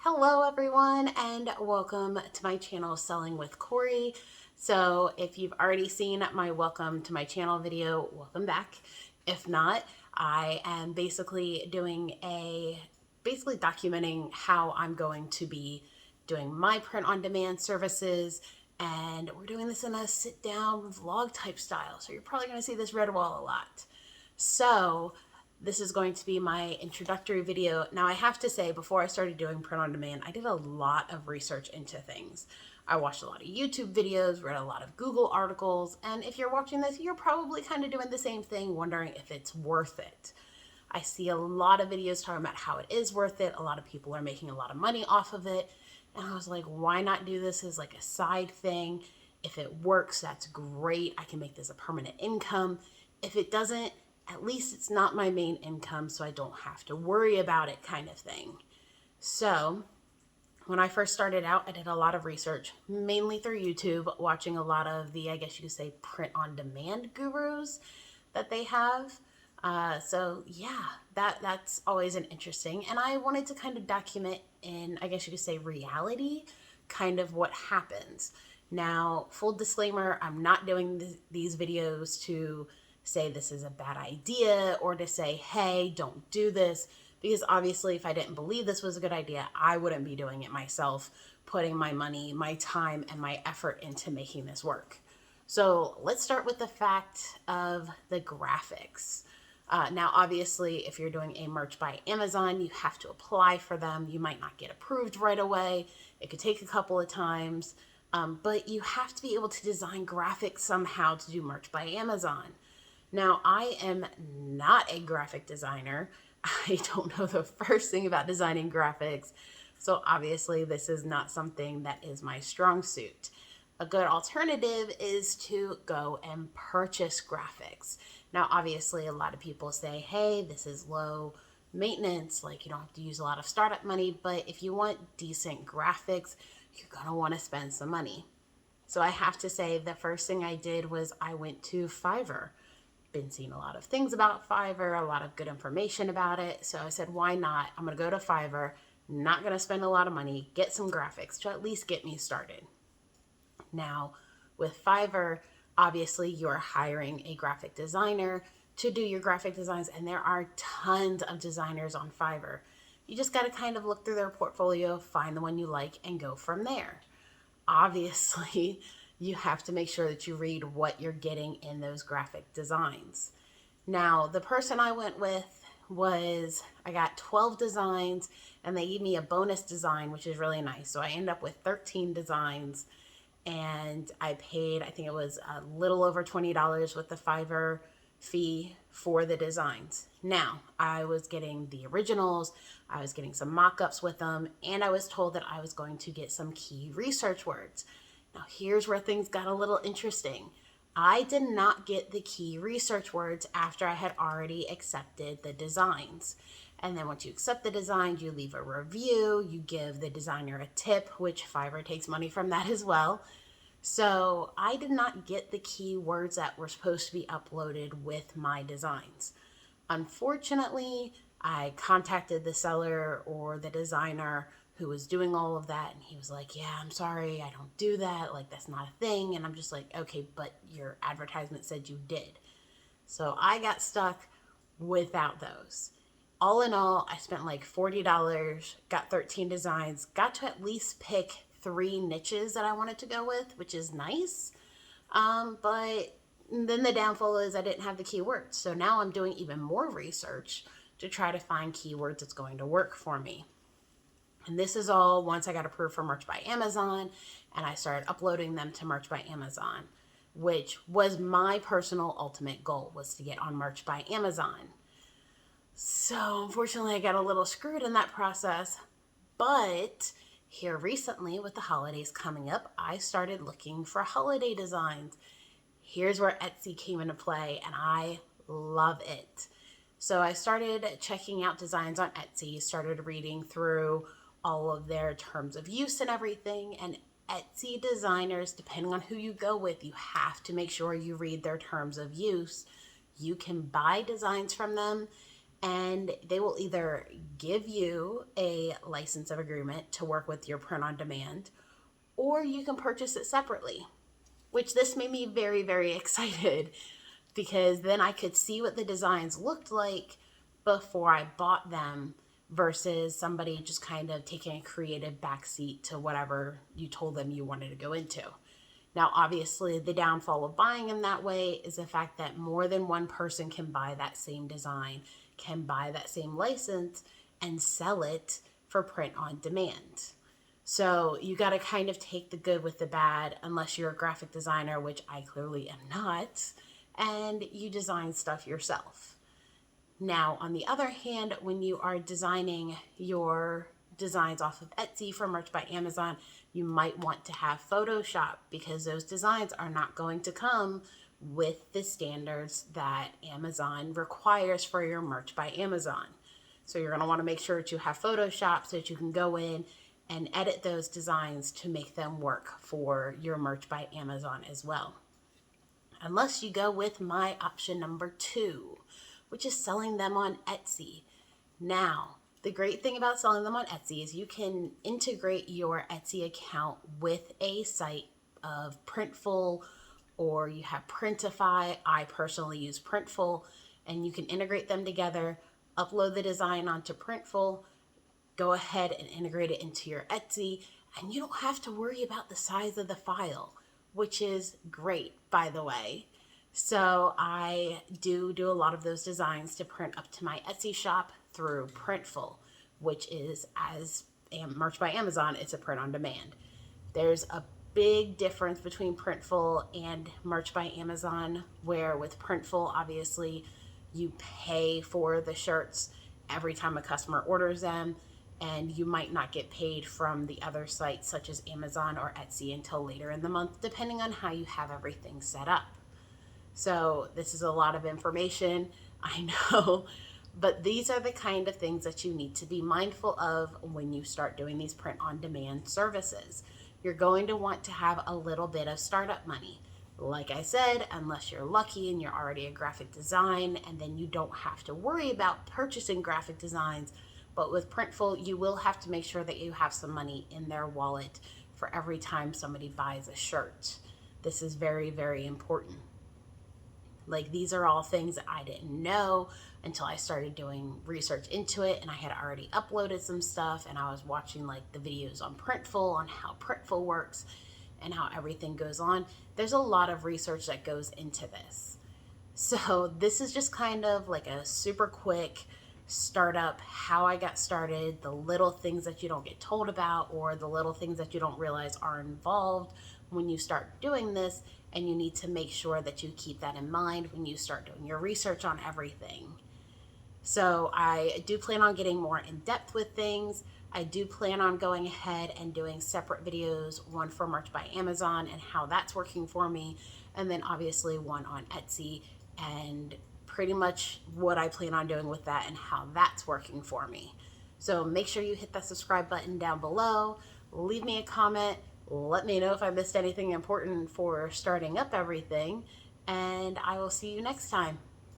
Hello everyone and welcome to my channel Selling with Corey. So if you've already seen my welcome to my channel video, welcome back. If not, I am basically documenting how I'm going to be doing my print on demand services, and we're doing this in a sit down vlog type style. So you're probably going to see this red wall a lot. So this is going to be my introductory video. Now I have to say, before I started doing print on demand, I did a lot of research into things. I watched a lot of YouTube videos, read a lot of Google articles, and if you're watching this, you're probably kind of doing the same thing, wondering if it's worth it. I see a lot of videos talking about how it is worth it. A lot of people are making a lot of money off of it. And I was like, why not do this as like a side thing? If it works, that's great. I can make this a permanent income. If it doesn't, at least it's not my main income, so I don't have to worry about it, kind of thing. So when I first started out, I did a lot of research, mainly through YouTube, watching a lot of the, I guess you could say, print on demand gurus that they have. So yeah, that's always an interesting, and I wanted to kind of document in, I guess you could say, reality, kind of what happens. Now, full disclaimer, I'm not doing these videos to say this is a bad idea or to say, hey, don't do this, because obviously if I didn't believe this was a good idea, I wouldn't be doing it myself, putting my money, my time, and my effort into making this work. So let's start with the fact of the graphics. Now, obviously, if you're doing a merch by Amazon, you have to apply for them. You might not get approved right away. It could take a couple of times, but you have to be able to design graphics somehow to do merch by Amazon. Now, I am not a graphic designer. I don't know the first thing about designing graphics. So obviously this is not something that is my strong suit. A good alternative is to go and purchase graphics. Now, obviously a lot of people say, hey, this is low maintenance, like you don't have to use a lot of startup money, but if you want decent graphics, you're gonna wanna spend some money. So I have to say the first thing I did was I went to Fiverr. Been seeing a lot of things about Fiverr, a lot of good information about it. So I said, why not? I'm going to go to Fiverr, not going to spend a lot of money, get some graphics to at least get me started. Now, with Fiverr, obviously you're hiring a graphic designer to do your graphic designs, and there are tons of designers on Fiverr. You just got to kind of look through their portfolio, find the one you like, and go from there. Obviously, you have to make sure that you read what you're getting in those graphic designs. Now, the person I went with I got 12 designs, and they gave me a bonus design, which is really nice. So I end up with 13 designs, and I paid, I think it was a little over $20 with the Fiverr fee for the designs. Now, I was getting the originals, I was getting some mock-ups with them, and I was told that I was going to get some key research words. Now, here's where things got a little interesting. I did not get the key research words after I had already accepted the designs. And then once you accept the design, you leave a review, you give the designer a tip, which Fiverr takes money from that as well. So I did not get the keywords that were supposed to be uploaded with my designs. Unfortunately, I contacted the seller or the designer who was doing all of that, and he was like, yeah, I'm sorry, I don't do that, like that's not a thing. And I'm just like, okay, but your advertisement said you did. So I got stuck without those. All in all, I spent like $40, got 13 designs, got to at least pick 3 niches that I wanted to go with, which is nice. But then the downfall is I didn't have the keywords. So now I'm doing even more research to try to find keywords that's going to work for me. And this is all once I got approved for Merch by Amazon, and I started uploading them to Merch by Amazon, which was my personal ultimate goal, was to get on Merch by Amazon. So unfortunately, I got a little screwed in that process, but here recently with the holidays coming up, I started looking for holiday designs. Here's where Etsy came into play, and I love it. So I started checking out designs on Etsy, started reading through all of their terms of use and everything. And Etsy designers, depending on who you go with, you have to make sure you read their terms of use. You can buy designs from them, and they will either give you a license of agreement to work with your print on demand, or you can purchase it separately, which this made me very, very excited because then I could see what the designs looked like before I bought them versus somebody just kind of taking a creative backseat to whatever you told them you wanted to go into. Now, obviously, the downfall of buying them that way is the fact that more than one person can buy that same design, can buy that same license, and sell it for print on demand. So you got to kind of take the good with the bad, unless you're a graphic designer, which I clearly am not, and you design stuff yourself. Now, on the other hand, when you are designing your designs off of Etsy for Merch by Amazon, you might want to have Photoshop because those designs are not going to come with the standards that Amazon requires for your Merch by Amazon. So you're going to want to make sure that you have Photoshop so that you can go in and edit those designs to make them work for your Merch by Amazon as well. Unless you go with my option number 2, which is selling them on Etsy. Now, the great thing about selling them on Etsy is you can integrate your Etsy account with a site of Printful, or you have Printify. I personally use Printful, and you can integrate them together, upload the design onto Printful, go ahead and integrate it into your Etsy, and you don't have to worry about the size of the file, which is great, by the way. So I do a lot of those designs to print up to my Etsy shop through Printful, which is, as Merch by Amazon, it's a print on demand. There's a big difference between Printful and Merch by Amazon, where with Printful, obviously, you pay for the shirts every time a customer orders them, and you might not get paid from the other sites such as Amazon or Etsy until later in the month, depending on how you have everything set up. So this is a lot of information, I know, but these are the kind of things that you need to be mindful of when you start doing these print on demand services. You're going to want to have a little bit of startup money. Like I said, unless you're lucky and you're already a graphic design, and then you don't have to worry about purchasing graphic designs. But with Printful, you will have to make sure that you have some money in their wallet for every time somebody buys a shirt. This is very, very important. Like, these are all things that I didn't know until I started doing research into it, and I had already uploaded some stuff, and I was watching like the videos on Printful on how Printful works and how everything goes on. There's a lot of research that goes into this. So this is just kind of like a super quick startup, how I got started, the little things that you don't get told about, or the little things that you don't realize are involved when you start doing this. And you need to make sure that you keep that in mind when you start doing your research on everything. So I do plan on getting more in depth with things. I do plan on going ahead and doing separate videos, one for Merch by Amazon and how that's working for me, and then obviously one on Etsy and pretty much what I plan on doing with that and how that's working for me. So make sure you hit that subscribe button down below, leave me a comment, let me know if I missed anything important for starting up everything, and I will see you next time.